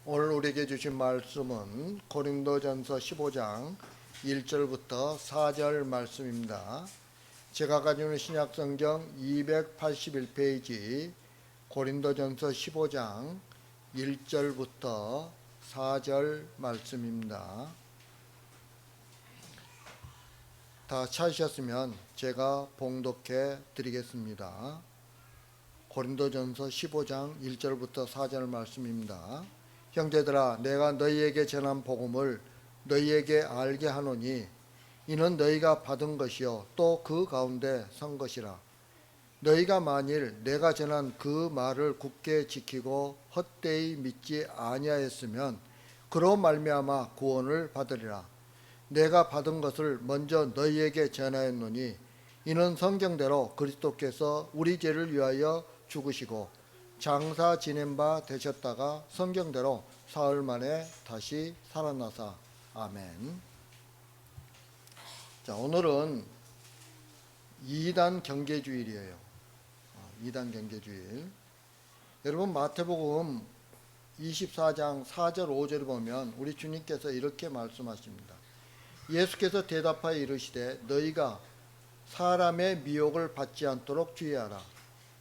오늘 우리에게 주신 말씀은 고린도전서 15장 1절부터 4절 말씀입니다. 제가 가지고 있는 신약성경 281페이지 고린도전서 15장 1절부터 4절 말씀입니다. 다 찾으셨으면 제가 봉독해 드리겠습니다. 고린도전서 15장 1절부터 4절 말씀입니다. 형제들아, 내가 너희에게 전한 복음을 너희에게 알게 하노니 이는 너희가 받은 것이요 또 그 가운데 선 것이라. 너희가 만일 내가 전한 그 말을 굳게 지키고 헛되이 믿지 아니하였으면 그로 말미암아 구원을 받으리라. 내가 받은 것을 먼저 너희에게 전하였노니 이는 성경대로 그리스도께서 우리 죄를 위하여 죽으시고 장사 지낸 바 되셨다가 성경대로 사흘 만에 다시 살아나사. 아멘. 자, 오늘은 2단 경계주일이에요. 2단 경계주일. 여러분, 마태복음 24장 4절 5절을 보면 우리 주님께서 이렇게 말씀하십니다. 예수께서 대답하여 이르시되 너희가 사람의 미혹을 받지 않도록 주의하라.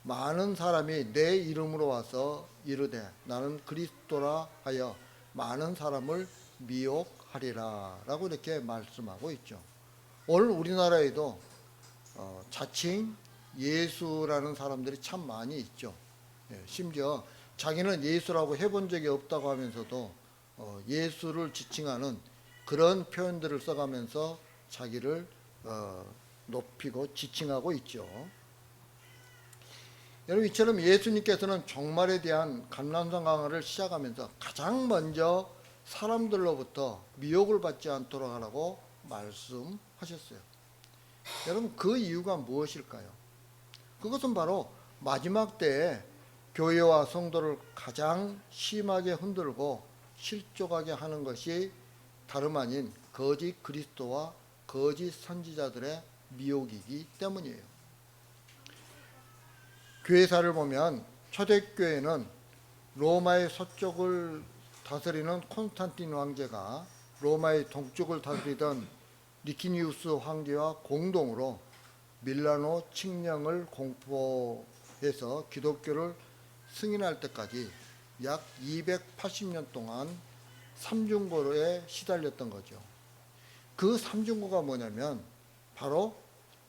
많은 사람이 내 이름으로 와서 이르되 나는 그리스도라 하여 많은 사람을 미혹하리라 라고 이렇게 말씀하고 있죠. 오늘 우리나라에도 자칭 예수라는 사람들이 참 많이 있죠. 심지어 자기는 예수라고 해본 적이 없다고 하면서도 예수를 지칭하는 그런 표현들을 써가면서 자기를 높이고 지칭하고 있죠. 여러분, 이처럼 예수님께서는 종말에 대한 감람산 강화를 시작하면서 가장 먼저 사람들로부터 미혹을 받지 않도록 하라고 말씀하셨어요. 여러분, 그 이유가 무엇일까요? 그것은 바로 마지막 때에 교회와 성도를 가장 심하게 흔들고 실족하게 하는 것이 다름 아닌 거짓 그리스도와 거짓 선지자들의 미혹이기 때문이에요. 교회사를 보면 초대교회는 로마의 서쪽을 다스리는 콘스탄틴 황제가 로마의 동쪽을 다스리던 리키니우스 황제와 공동으로 밀라노 칙령을 공포해서 기독교를 승인할 때까지 약 280년 동안 삼중고에 시달렸던 거죠. 그 삼중고가 뭐냐면 바로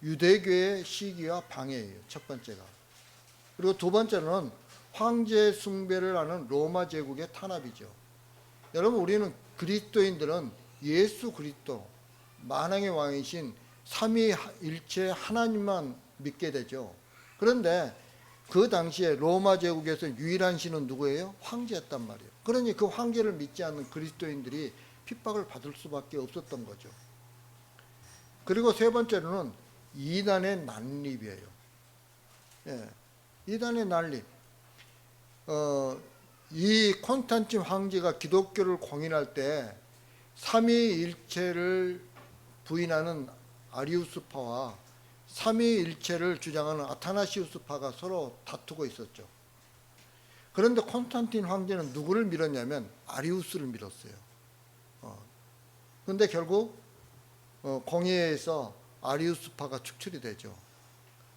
유대교의 시기와 방해예요. 첫 번째가. 그리고 두 번째는 황제 숭배를 하는 로마 제국의 탄압이죠. 여러분, 우리는 그리스도인들은 예수 그리스도 만왕의 왕이신 삼위일체 하나님만 믿게 되죠. 그런데 그 당시에 로마 제국에서 유일한 신은 누구예요? 황제였단 말이에요. 그러니 그 황제를 믿지 않는 그리스도인들이 핍박을 받을 수밖에 없었던 거죠. 그리고 세 번째로는 이단의 난립이에요. 이단의 난립. 이 콘스탄틴 황제가 기독교를 공인할 때 삼위일체를 부인하는 아리우스파와 삼위일체를 주장하는 아타나시우스파가 서로 다투고 있었죠. 그런데 콘스탄틴 황제는 누구를 밀었냐면 아리우스를 밀었어요. 그런데 결국 공의회에서 아리우스파가 축출이 되죠.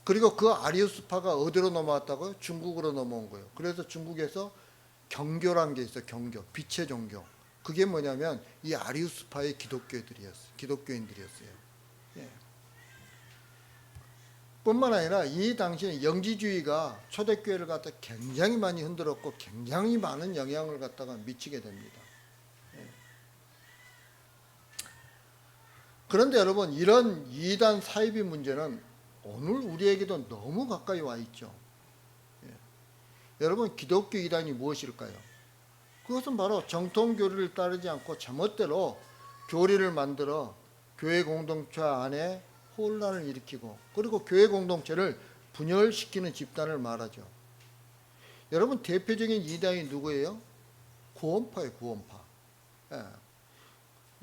그리고 그 아리우스파가 어디로 넘어왔다고요? 중국으로 넘어온 거예요. 그래서 중국에서 경교란 게 있어요. 경교, 빛의 종교. 그게 뭐냐면 이 아리우스파의 기독교인들이었어요. 예. 뿐만 아니라 이 당시에 영지주의가 초대교회를 갖다 굉장히 많이 흔들었고 굉장히 많은 영향을 갖다가 미치게 됩니다. 예. 그런데 여러분, 이런 이단 사이비 문제는 오늘 우리에게도 너무 가까이 와 있죠. 예. 여러분, 기독교 이단이 무엇일까요? 그것은 바로 정통 교리를 따르지 않고 제멋대로 교리를 만들어 교회 공동체 안에 혼란을 일으키고 그리고 교회 공동체를 분열시키는 집단을 말하죠. 여러분, 대표적인 이단이 누구예요? 구원파예요. 구원파. 예.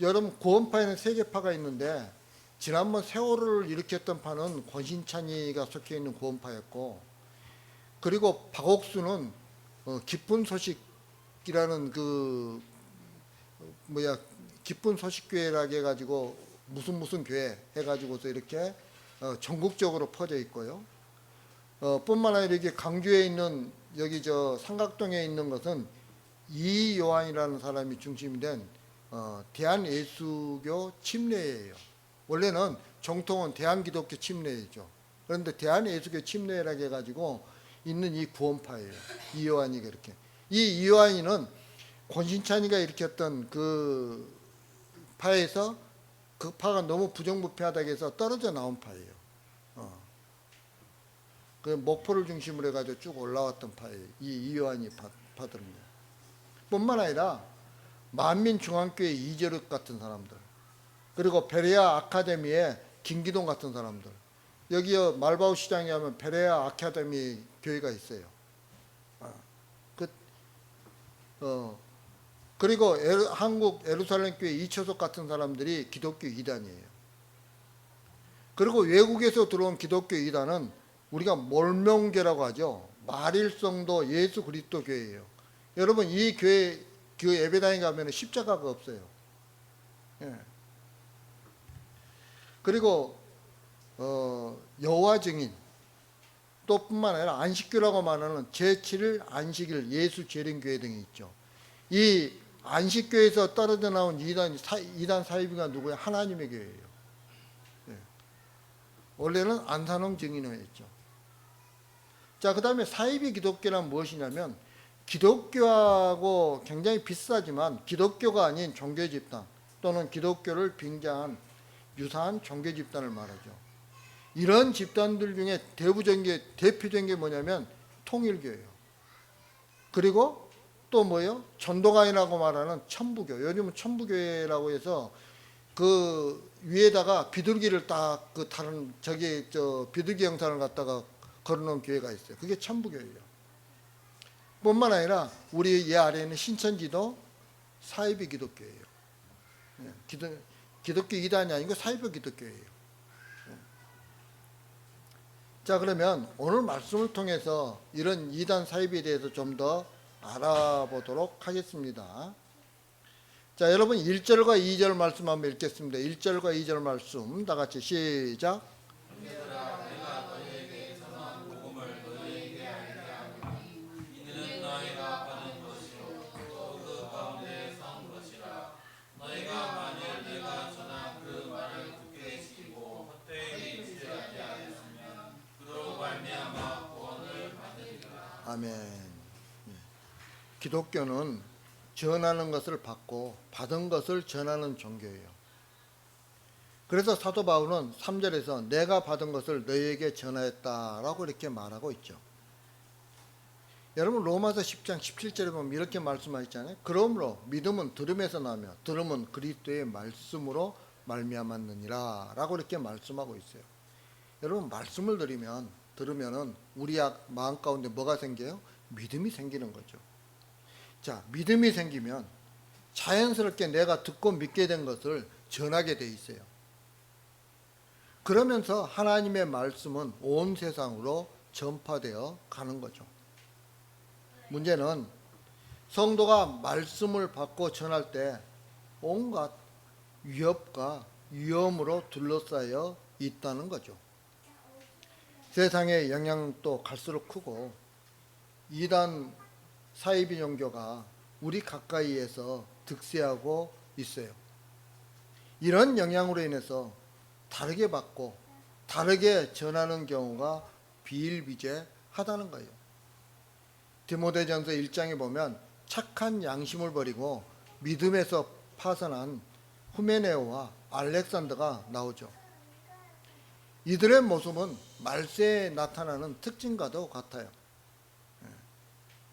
여러분, 구원파에는 세 개파가 있는데 지난번 세월호를 일으켰던 파는 권신찬이가 속해 있는 구원파였고, 그리고 박옥수는 기쁜 소식 소식이라는 그 뭐야 기쁜 소식 교회라고 해가지고 무슨 교회 해가지고서 이렇게 전국적으로 퍼져 있고요. 뿐만 아니라 이렇게 강주에 있는 여기 저 삼각동에 있는 것은 이요한이라는 사람이 중심이 된 대한예수교 침례예요. 원래는 정통은 대한기독교 침례이죠. 그런데 대한예수교 침례라고 해가지고 있는 이 구원파예요. 이요한이 그렇게. 이 이요한이는 권신찬이가 일으켰던 그 파에서 그 파가 너무 부정부패하다고 해서 떨어져 나온 파예요. 그 목포를 중심으로 해가지고 쭉 올라왔던 파예요. 이 이요한이 파들은요. 뿐만 아니라 만민중앙교회 이재륵 같은 사람들, 그리고 베레아 아카데미의 김기동 같은 사람들, 여기요 말바우 시장에 하면 베레아 아카데미 교회가 있어요. 그리고 한국 예루살렘 교회 이초석 같은 사람들이 기독교 이단이에요. 그리고 외국에서 들어온 기독교 이단은 우리가 몰명교라고 하죠. 말일성도 예수 그리스도 교회예요. 여러분 이 교회 그 예배당에 가면 십자가가 없어요. 예. 그리고 여호와 증인 또 뿐만 아니라 안식교라고 말하는 제7일 안식일 예수 재림교회 등이 있죠. 이 안식교에서 떨어져 나온 이단 사이비가 누구예요? 하나님의 교회예요. 예. 원래는 안산홍 증인회였죠. 자, 그 다음에 사이비 기독교란 무엇이냐면 기독교하고 굉장히 비슷하지만 기독교가 아닌 종교 집단 또는 기독교를 빙자한 유사한 종교 집단을 말하죠. 이런 집단들 중에 대표적인 게 뭐냐면 통일교예요. 그리고 또 뭐예요? 전도가인이라고 말하는 천부교. 요즘은 천부교회라고 해서 그 위에다가 비둘기를 딱 그 다른 비둘기 형상을 갖다가 걸어놓은 교회가 있어요. 그게 천부교예요. 뿐만 아니라 우리 이 아래에 있는 신천지도 사이비 기독교예요. 기독교 이단이 아니고 사이비 기독교예요. 자, 그러면 오늘 말씀을 통해서 이런 이단 사이비에 대해서 좀 더 알아보도록 하겠습니다. 자, 여러분 1절과 2절 말씀 한번 읽겠습니다. 1절과 2절 말씀 다 같이 시작. 아멘. 기독교는 전하는 것을 받고 받은 것을 전하는 종교예요. 그래서 사도 바울은 3절에서 내가 받은 것을 너희에게 전하였다라고 이렇게 말하고 있죠. 여러분 로마서 10장 17절에 보면 이렇게 말씀하셨잖아요. 그러므로 믿음은 들음에서 나며 들음은 그리스도의 말씀으로 말미암았느니라 라고 이렇게 말씀하고 있어요. 여러분 말씀을 들으면은 우리 마음 가운데 뭐가 생겨요? 믿음이 생기는 거죠. 자, 믿음이 생기면 자연스럽게 내가 듣고 믿게 된 것을 전하게 돼 있어요. 그러면서 하나님의 말씀은 온 세상으로 전파되어 가는 거죠. 문제는 성도가 말씀을 받고 전할 때 온갖 위협과 위험으로 둘러싸여 있다는 거죠. 세상의 영향도 갈수록 크고 이단 사이비 종교가 우리 가까이에서 득세하고 있어요. 이런 영향으로 인해서 다르게 받고 다르게 전하는 경우가 비일비재하다는 거예요. 디모데전서 1장에 보면 착한 양심을 버리고 믿음에서 파선한 후메네오와 알렉산더가 나오죠. 이들의 모습은 말세에 나타나는 특징과도 같아요.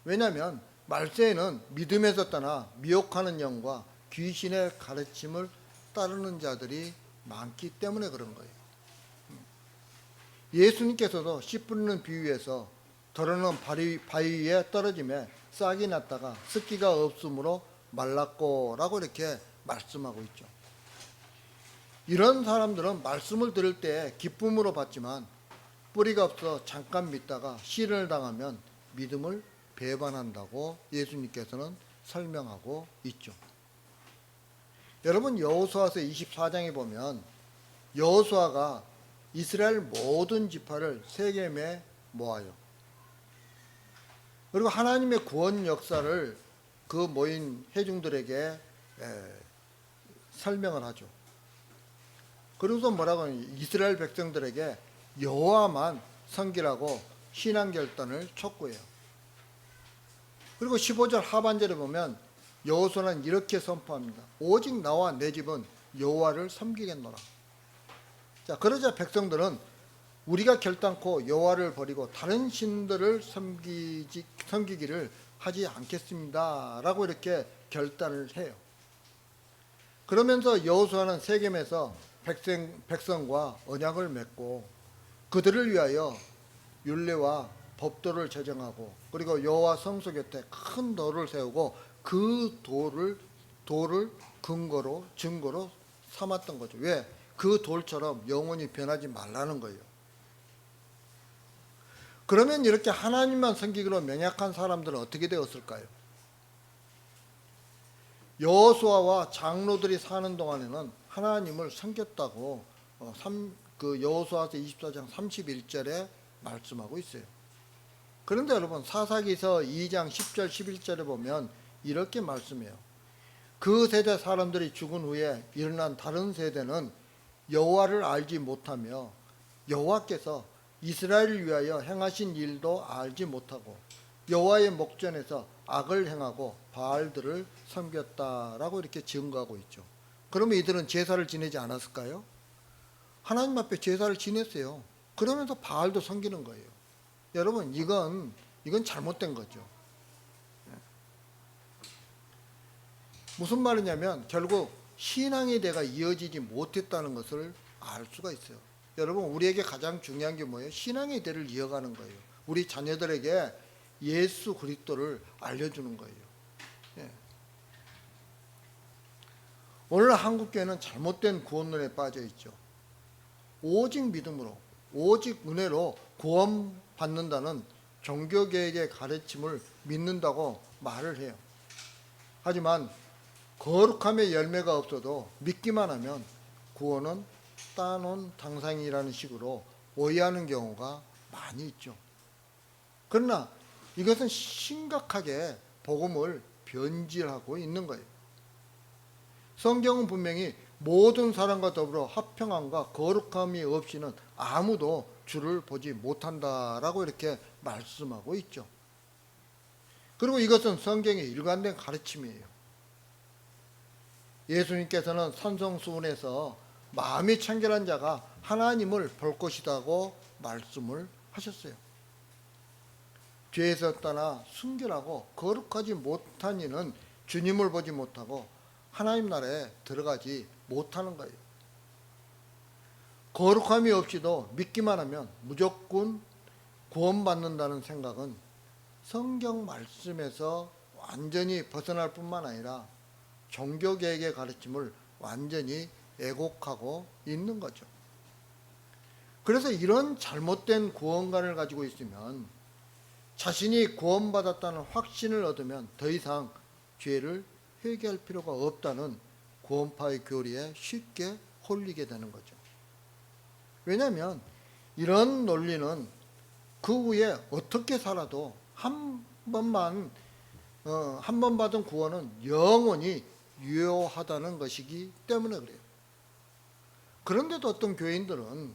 왜냐하면 말세에는 믿음에서 떠나 미혹하는 영과 귀신의 가르침을 따르는 자들이 많기 때문에 그런 거예요. 예수님께서도 씨 뿌리는 비유에서 더러는 바위 위에 떨어짐에 싹이 났다가 습기가 없으므로 말랐고 라고 이렇게 말씀하고 있죠. 이런 사람들은 말씀을 들을 때 기쁨으로 받지만 뿌리가 없어 잠깐 믿다가 시련을 당하면 믿음을 배반한다고 예수님께서는 설명하고 있죠. 여러분 여호수아서 24장에 보면 여호수아가 이스라엘 모든 지파를 세겜에 모아요. 그리고 하나님의 구원 역사를 그 모인 회중들에게 설명을 하죠. 그러고서 뭐라고 하냐, 이스라엘 백성들에게 여호와만 섬기라고 신앙 결단을 촉구해요. 그리고 15절 하반절에 보면 여호수아는 이렇게 선포합니다. 오직 나와 내 집은 여호와를 섬기겠노라. 자, 그러자 백성들은 우리가 결단코 여호와를 버리고 다른 신들을 섬기기를 하지 않겠습니다 라고 이렇게 결단을 해요. 그러면서 여호수아는 세겜에서 백성과 언약을 맺고 그들을 위하여 율례와 법도를 제정하고 그리고 여호와 성소 곁에 큰 돌을 세우고 그 돌을 근거로 증거로 삼았던 거죠. 왜? 그 돌처럼 영원히 변하지 말라는 거예요. 그러면 이렇게 하나님만 섬기기로 명약한 사람들은 어떻게 되었을까요? 여호수아와 장로들이 사는 동안에는 하나님을 섬겼다고 여호수아서 24장 31절에 말씀하고 있어요. 그런데 여러분 사사기서 2장 10절 11절에 보면 이렇게 말씀해요. 그 세대 사람들이 죽은 후에 일어난 다른 세대는 여호와를 알지 못하며 여호와께서 이스라엘을 위하여 행하신 일도 알지 못하고 여호와의 목전에서 악을 행하고 바알들을 섬겼다라고 이렇게 증거하고 있죠. 그러면 이들은 제사를 지내지 않았을까요? 하나님 앞에 제사를 지냈어요. 그러면서 바알도 섬기는 거예요. 여러분 이건 잘못된 거죠. 무슨 말이냐면 결국 신앙의 대가 이어지지 못했다는 것을 알 수가 있어요. 여러분 우리에게 가장 중요한 게 뭐예요? 신앙의 대를 이어가는 거예요. 우리 자녀들에게 예수 그리스도를 알려주는 거예요. 예. 오늘 한국교회는 잘못된 구원론에 빠져 있죠. 오직 믿음으로 오직 은혜로 구원받는다는 종교개혁의 가르침을 믿는다고 말을 해요. 하지만 거룩함의 열매가 없어도 믿기만 하면 구원은 따놓은 당상이라는 식으로 오해하는 경우가 많이 있죠. 그러나 이것은 심각하게 복음을 변질하고 있는 거예요. 성경은 분명히 모든 사람과 더불어 화평함과 거룩함이 없이는 아무도 주를 보지 못한다라고 이렇게 말씀하고 있죠. 그리고 이것은 성경의 일관된 가르침이에요. 예수님께서는 산성수훈에서 마음이 청결한 자가 하나님을 볼 것이라고 말씀을 하셨어요. 죄에서 떠나 순결하고 거룩하지 못한 이는 주님을 보지 못하고 하나님 나라에 들어가지 못하는 거예요. 거룩함이 없이도 믿기만 하면 무조건 구원받는다는 생각은 성경 말씀에서 완전히 벗어날 뿐만 아니라 종교개혁의 가르침을 완전히 왜곡하고 있는 거죠. 그래서 이런 잘못된 구원관을 가지고 있으면 자신이 구원받았다는 확신을 얻으면 더 이상 죄를 회개할 필요가 없다는 구원파의 교리에 쉽게 홀리게 되는 거죠. 왜냐하면 이런 논리는 그 후에 어떻게 살아도 한 번 받은 구원은 영원히 유효하다는 것이기 때문에 그래요. 그런데도 어떤 교인들은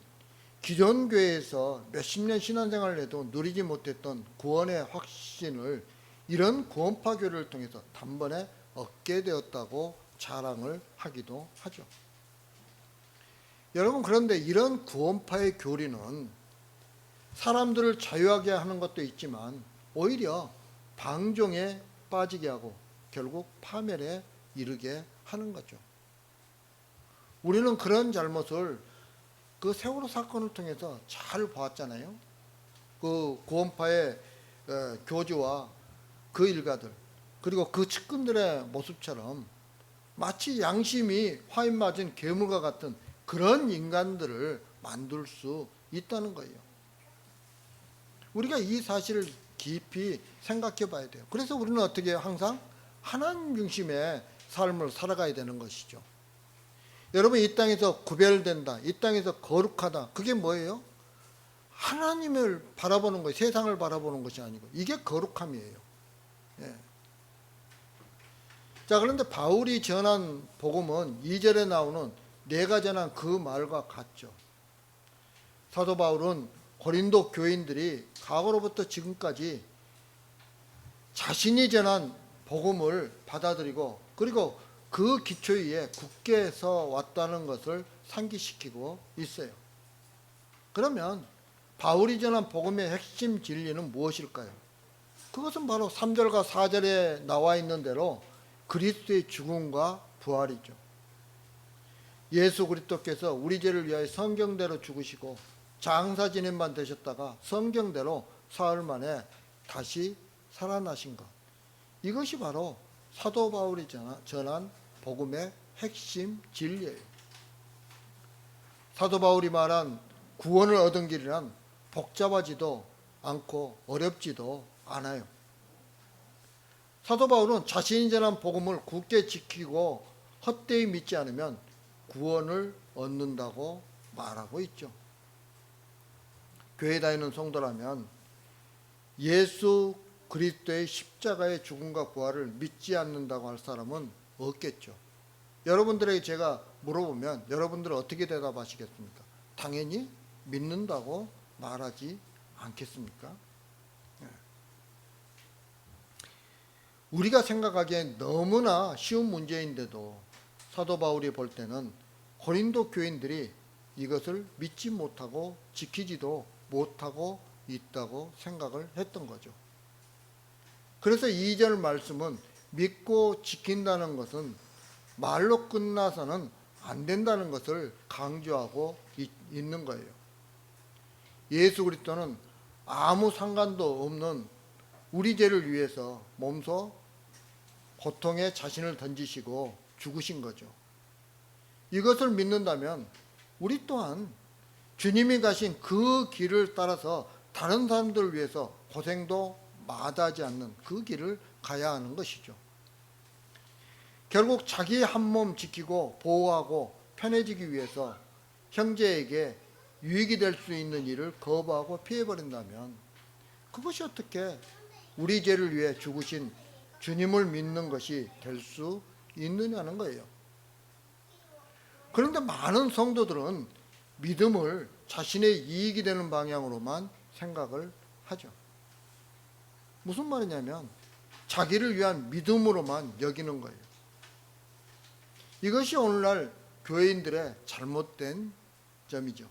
기존 교회에서 몇십 년 신앙생활을 해도 누리지 못했던 구원의 확신을 이런 구원파 교리를 통해서 단번에 얻게 되었다고 자랑을 하기도 하죠. 여러분 그런데 이런 구원파의 교리는 사람들을 자유하게 하는 것도 있지만 오히려 방종에 빠지게 하고 결국 파멸에 이르게 하는 거죠. 우리는 그런 잘못을 그 세월호 사건을 통해서 잘 보았잖아요. 그 구원파의 교주와 그 일가들 그리고 그 측근들의 모습처럼 마치 양심이 화인 맞은 괴물과 같은 그런 인간들을 만들 수 있다는 거예요. 우리가 이 사실을 깊이 생각해 봐야 돼요. 그래서 우리는 어떻게 해요? 항상 하나님 중심의 삶을 살아가야 되는 것이죠. 여러분, 이 땅에서 구별된다, 이 땅에서 거룩하다, 그게 뭐예요? 하나님을 바라보는 거예요. 세상을 바라보는 것이 아니고. 이게 거룩함이에요. 예. 자, 그런데 바울이 전한 복음은 2절에 나오는 내가 전한 그 말과 같죠. 사도 바울은 고린도 교인들이 과거로부터 지금까지 자신이 전한 복음을 받아들이고, 그리고 그 기초 위에 굳게 서 왔다는 것을 상기시키고 있어요. 그러면 바울이 전한 복음의 핵심 진리는 무엇일까요? 그것은 바로 3절과 4절에 나와 있는 대로 그리스도의 죽음과 부활이죠. 예수 그리스도께서 우리 죄를 위하여 성경대로 죽으시고 장사 지낸만 되셨다가 성경대로 사흘 만에 다시 살아나신 것. 이것이 바로 사도 바울이 전한 복음의 핵심 진리예요. 사도 바울이 말한 구원을 얻은 길이란 복잡하지도 않고 어렵지도 않아요. 사도 바울은 자신이 전한 복음을 굳게 지키고 헛되이 믿지 않으면 구원을 얻는다고 말하고 있죠. 교회 다니는 성도라면 예수 그리스도의 십자가의 죽음과 부활을 믿지 않는다고 할 사람은 없겠죠. 여러분들에게 제가 물어보면 여러분들은 어떻게 대답하시겠습니까? 당연히 믿는다고 말하지 않겠습니까? 우리가 생각하기엔 너무나 쉬운 문제인데도 사도 바울이 볼 때는 고린도 교인들이 이것을 믿지 못하고 지키지도 못하고 있다고 생각을 했던 거죠. 그래서 2절 말씀은 믿고 지킨다는 것은 말로 끝나서는 안 된다는 것을 강조하고 있는 거예요. 예수 그리스도는 아무 상관도 없는 우리 죄를 위해서 몸소 고통에 자신을 던지시고 죽으신 거죠. 이것을 믿는다면 우리 또한 주님이 가신 그 길을 따라서 다른 사람들을 위해서 고생도 마다하지 않는 그 길을 가야 하는 것이죠. 결국 자기 한 몸 지키고 보호하고 편해지기 위해서 형제에게 유익이 될 수 있는 일을 거부하고 피해버린다면 그것이 어떻게 우리 죄를 위해 죽으신 주님을 믿는 것이 될 수 있느냐는 거예요. 그런데 많은 성도들은 믿음을 자신의 이익이 되는 방향으로만 생각을 하죠. 무슨 말이냐면 자기를 위한 믿음으로만 여기는 거예요. 이것이 오늘날 교회인들의 잘못된 점이죠.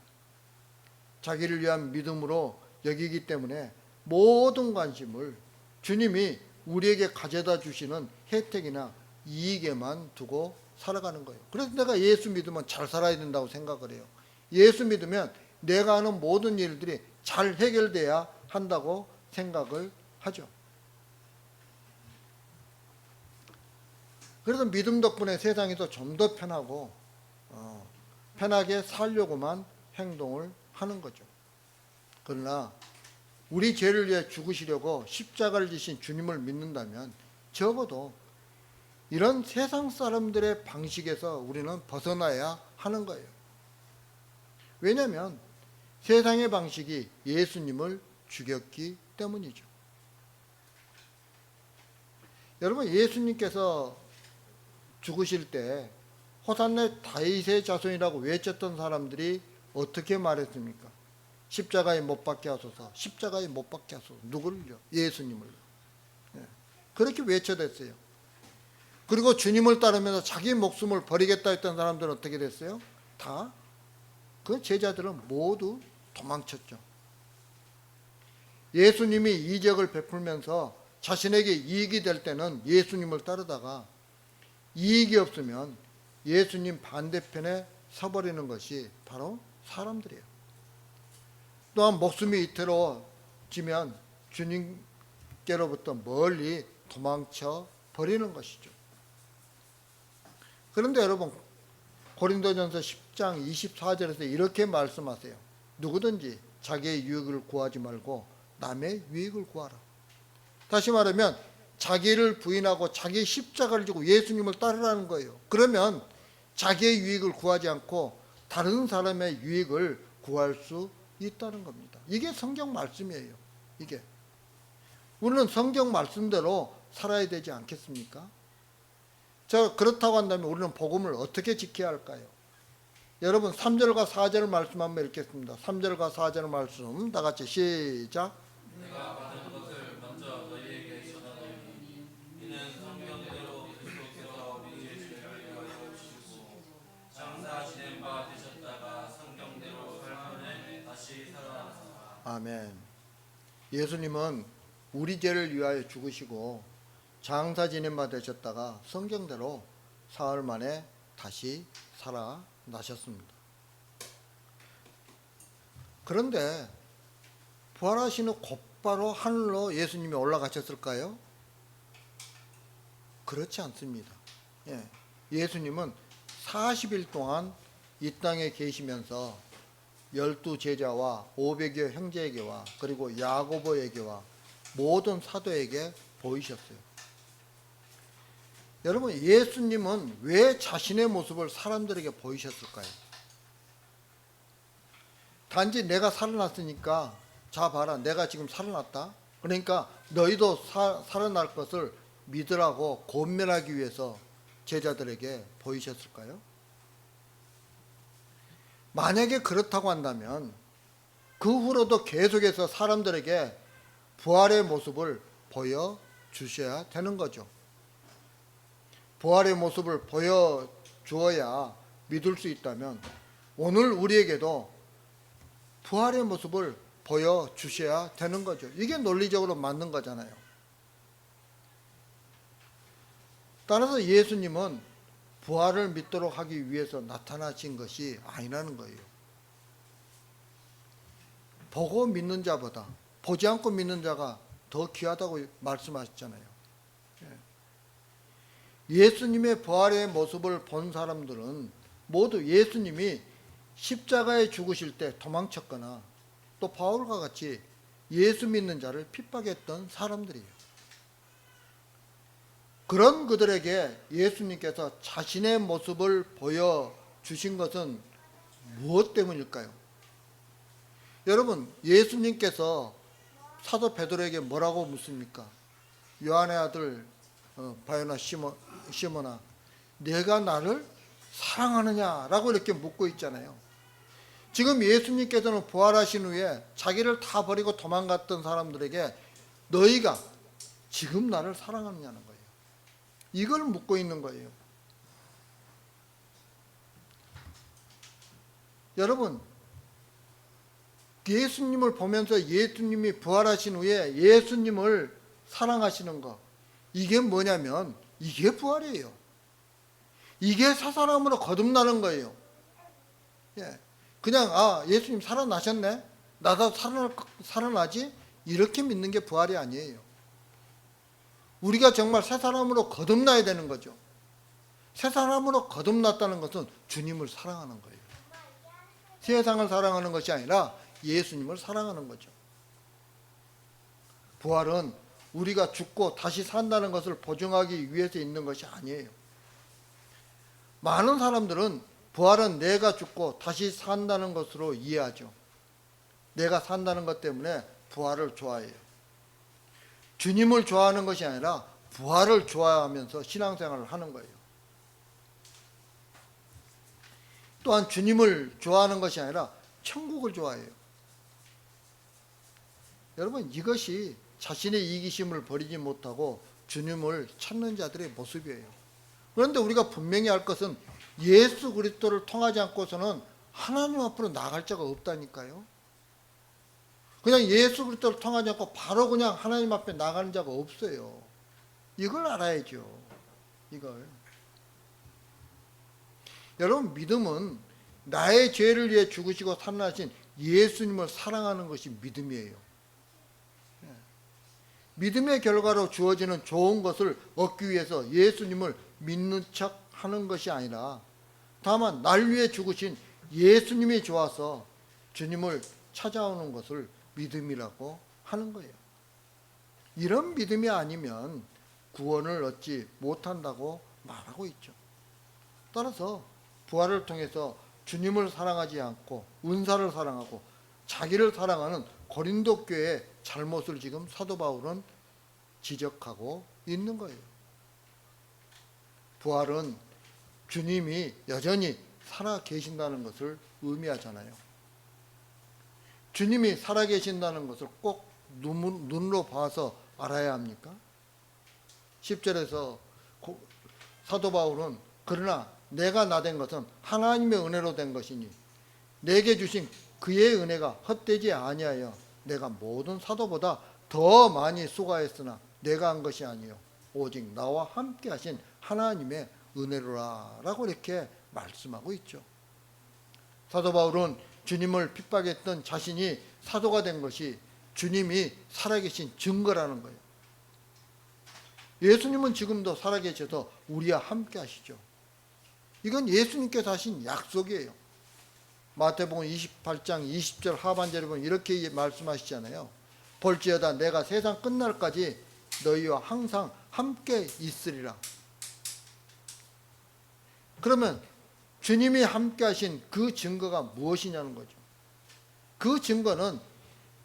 자기를 위한 믿음으로 여기기 때문에 모든 관심을 주님이 우리에게 가져다 주시는 혜택이나 이익에만 두고 살아가는 거예요. 그래서 내가 예수 믿으면 잘 살아야 된다고 생각을 해요. 예수 믿으면 내가 하는 모든 일들이 잘 해결돼야 한다고 생각을 하죠. 그래서 믿음 덕분에 세상에서 좀 더 편하고 편하게 살려고만 행동을 하는 거죠. 그러나 우리 죄를 위해 죽으시려고 십자가를 지신 주님을 믿는다면 적어도 이런 세상 사람들의 방식에서 우리는 벗어나야 하는 거예요. 왜냐하면 세상의 방식이 예수님을 죽였기 때문이죠. 여러분, 예수님께서 죽으실 때 호산나 다윗의 자손이라고 외쳤던 사람들이 어떻게 말했습니까? 십자가에 못 박게 하소서, 십자가에 못 박게 하소서. 누구를요? 예수님을요. 그렇게 외쳐댔어요. 그리고 주님을 따르면서 자기 목숨을 버리겠다 했던 사람들은 어떻게 됐어요? 다 그 제자들은 모두 도망쳤죠. 예수님이 이적을 베풀면서 자신에게 이익이 될 때는 예수님을 따르다가 이익이 없으면 예수님 반대편에 서버리는 것이 바로 사람들이에요. 또한 목숨이 이태로지면 주님께로부터 멀리 도망쳐 버리는 것이죠. 그런데 여러분, 고린도전서 10장 24절에서 이렇게 말씀하세요. 누구든지 자기의 유익을 구하지 말고 남의 유익을 구하라. 다시 말하면 자기를 부인하고 자기의 십자가를 지고 예수님을 따르라는 거예요. 그러면 자기의 유익을 구하지 않고 다른 사람의 유익을 구할 수 있다는 겁니다. 이게 성경 말씀이에요. 이게 우리는 성경 말씀대로 살아야 되지 않겠습니까? 자, 그렇다고 한다면 우리는 복음을 어떻게 지켜야 할까요? 여러분 3절과 4절 말씀 한번 읽겠습니다. 3절과 4절 말씀 다 같이 시작. 내가 받은 것을 먼저 너희에게 전하노니 이는 성경대로 그리스도께서 우리의 죄를 위하여 죽으시고 장사 지낸 바 되셨다가 성경대로 살만에 다시 살아나사. 아멘. 예수님은 우리 죄를 위하여 죽으시고 장사 지낸 바 되셨다가 성경대로 사흘 만에 다시 살아나셨습니다. 그런데 부활하신 후 곧바로 하늘로 예수님이 올라가셨을까요? 그렇지 않습니다. 예수님은 40일 동안 이 땅에 계시면서 12제자와 500여 형제에게와 그리고 야고보에게와 모든 사도에게 보이셨어요. 여러분, 예수님은 왜 자신의 모습을 사람들에게 보이셨을까요? 단지 내가 살아났으니까 자 봐라, 내가 지금 살아났다, 그러니까 너희도 살아날 것을 믿으라고 권면하기 위해서 제자들에게 보이셨을까요? 만약에 그렇다고 한다면 그 후로도 계속해서 사람들에게 부활의 모습을 보여주셔야 되는 거죠. 부활의 모습을 보여주어야 믿을 수 있다면 오늘 우리에게도 부활의 모습을 보여주셔야 되는 거죠. 이게 논리적으로 맞는 거잖아요. 따라서 예수님은 부활을 믿도록 하기 위해서 나타나신 것이 아니라는 거예요. 보고 믿는 자보다 보지 않고 믿는 자가 더 귀하다고 말씀하셨잖아요. 예수님의 부활의 모습을 본 사람들은 모두 예수님이 십자가에 죽으실 때 도망쳤거나 또 바울과 같이 예수 믿는 자를 핍박했던 사람들이에요. 그런 그들에게 예수님께서 자신의 모습을 보여주신 것은 무엇 때문일까요? 여러분, 예수님께서 사도 베드로에게 뭐라고 묻습니까? 요한의 아들 바요나 시몬아, 내가 나를 사랑하느냐라고 이렇게 묻고 있잖아요. 지금 예수님께서는 부활하신 후에 자기를 다 버리고 도망갔던 사람들에게 너희가 지금 나를 사랑하느냐는 거예요. 이걸 묻고 있는 거예요. 여러분, 예수님을 보면서 예수님이 부활하신 후에 예수님을 사랑하시는 것, 이게 뭐냐면 이게 부활이에요. 이게 사사람으로 거듭나는 거예요. 그냥 예수님 살아나셨네, 나도 살아나지, 이렇게 믿는 게 부활이 아니에요. 우리가 정말 새 사람으로 거듭나야 되는 거죠. 새 사람으로 거듭났다는 것은 주님을 사랑하는 거예요. 세상을 사랑하는 것이 아니라 예수님을 사랑하는 거죠. 부활은 우리가 죽고 다시 산다는 것을 보증하기 위해서 있는 것이 아니에요. 많은 사람들은 부활은 내가 죽고 다시 산다는 것으로 이해하죠. 내가 산다는 것 때문에 부활을 좋아해요. 주님을 좋아하는 것이 아니라 부활을 좋아하면서 신앙생활을 하는 거예요. 또한 주님을 좋아하는 것이 아니라 천국을 좋아해요. 여러분, 이것이 자신의 이기심을 버리지 못하고 주님을 찾는 자들의 모습이에요. 그런데 우리가 분명히 알 것은 예수 그리스도를 통하지 않고서는 하나님 앞으로 나갈 자가 없다니까요. 그냥 예수 그리스도를 통하지 않고 바로 그냥 하나님 앞에 나가는 자가 없어요. 이걸 알아야죠. 이걸. 여러분, 믿음은 나의 죄를 위해 죽으시고 살아나신 예수님을 사랑하는 것이 믿음이에요. 믿음의 결과로 주어지는 좋은 것을 얻기 위해서 예수님을 믿는 척 하는 것이 아니라 다만 날 위해 죽으신 예수님이 좋아서 주님을 찾아오는 것을 믿음이라고 하는 거예요. 이런 믿음이 아니면 구원을 얻지 못한다고 말하고 있죠. 따라서 부활을 통해서 주님을 사랑하지 않고 은사를 사랑하고 자기를 사랑하는 고린도 교회의 잘못을 지금 사도 바울은 지적하고 있는 거예요. 부활은 주님이 여전히 살아 계신다는 것을 의미하잖아요. 주님이 살아 계신다는 것을 꼭 눈으로 봐서 알아야 합니까? 10절에서 사도 바울은 그러나 내가 나된 것은 하나님의 은혜로 된 것이니 내게 주신 그의 은혜가 헛되지 아니하여 내가 모든 사도보다 더 많이 수고하였으나 내가 한 것이 아니요 오직 나와 함께 하신 하나님의 은혜로라 라고 이렇게 말씀하고 있죠. 사도 바울은 주님을 핍박했던 자신이 사도가 된 것이 주님이 살아계신 증거라는 거예요. 예수님은 지금도 살아계셔서 우리와 함께 하시죠. 이건 예수님께서 하신 약속이에요. 마태복음 28장 20절 하반절에 보면 이렇게 말씀하시잖아요. 볼지어다 내가 세상 끝날까지 너희와 항상 함께 있으리라. 그러면 주님이 함께 하신 그 증거가 무엇이냐는 거죠. 그 증거는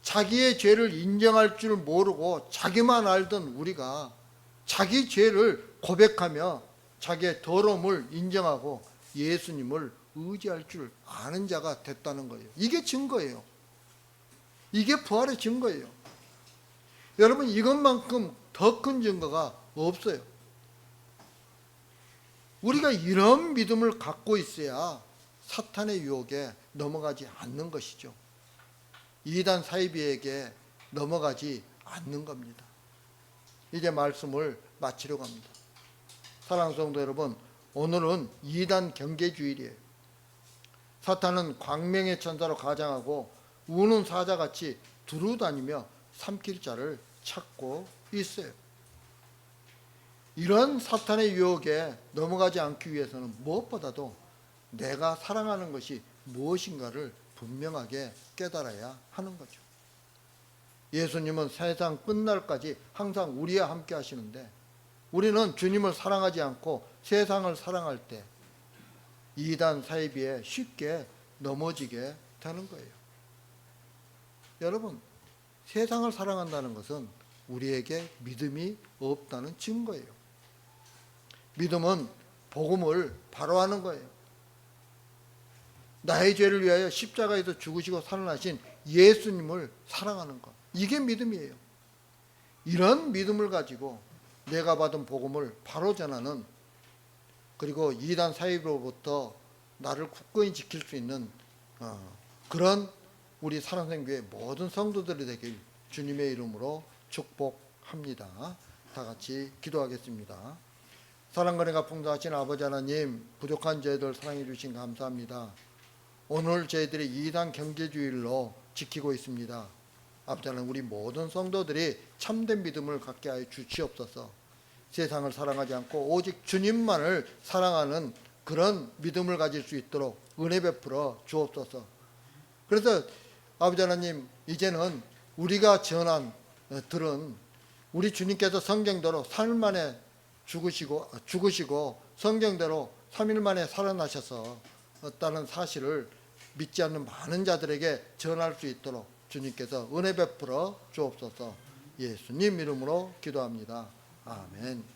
자기의 죄를 인정할 줄 모르고 자기만 알던 우리가 자기 죄를 고백하며 자기의 더러움을 인정하고 예수님을 의지할 줄 아는 자가 됐다는 거예요. 이게 증거예요. 이게 부활의 증거예요. 여러분 이것만큼 더 큰 증거가 없어요. 우리가 이런 믿음을 갖고 있어야 사탄의 유혹에 넘어가지 않는 것이죠. 이단 사이비에게 넘어가지 않는 겁니다. 이제 말씀을 마치려고 합니다. 사랑하는 성도 여러분, 오늘은 이단 경계주일이에요. 사탄은 광명의 천사로 가장하고 우는 사자같이 두루다니며 삼킬 자를 찾고 있어요. 이런 사탄의 유혹에 넘어가지 않기 위해서는 무엇보다도 내가 사랑하는 것이 무엇인가를 분명하게 깨달아야 하는 거죠. 예수님은 세상 끝날까지 항상 우리와 함께 하시는데 우리는 주님을 사랑하지 않고 세상을 사랑할 때 이단 사이비에 쉽게 넘어지게 되는 거예요. 여러분, 세상을 사랑한다는 것은 우리에게 믿음이 없다는 증거예요. 믿음은 복음을 바로하는 거예요. 나의 죄를 위하여 십자가에서 죽으시고 살아나신 예수님을 사랑하는 것. 이게 믿음이에요. 이런 믿음을 가지고 내가 받은 복음을 바로 전하는, 그리고 이단 사이로부터 나를 굳건히 지킬 수 있는 그런 우리 사랑생교회 모든 성도들이 되길 주님의 이름으로 축복합니다. 다 같이 기도하겠습니다. 사랑과 풍성하신 아버지 하나님, 부족한 저희들 사랑해 주신 감사합니다. 오늘 저희들이 이단 경계주일로 지키고 있습니다. 아버지 하나님, 우리 모든 성도들이 참된 믿음을 갖게 하여 주시옵소서. 세상을 사랑하지 않고 오직 주님만을 사랑하는 그런 믿음을 가질 수 있도록 은혜 베풀어 주옵소서. 그래서 아버지 하나님, 이제는 우리가 들은 우리 주님께서 성경대로 3일 만에 죽으시고 성경대로 3일 만에 살아나셨다는 사실을 믿지 않는 많은 자들에게 전할 수 있도록 주님께서 은혜 베풀어 주옵소서. 예수님 이름으로 기도합니다. 아멘.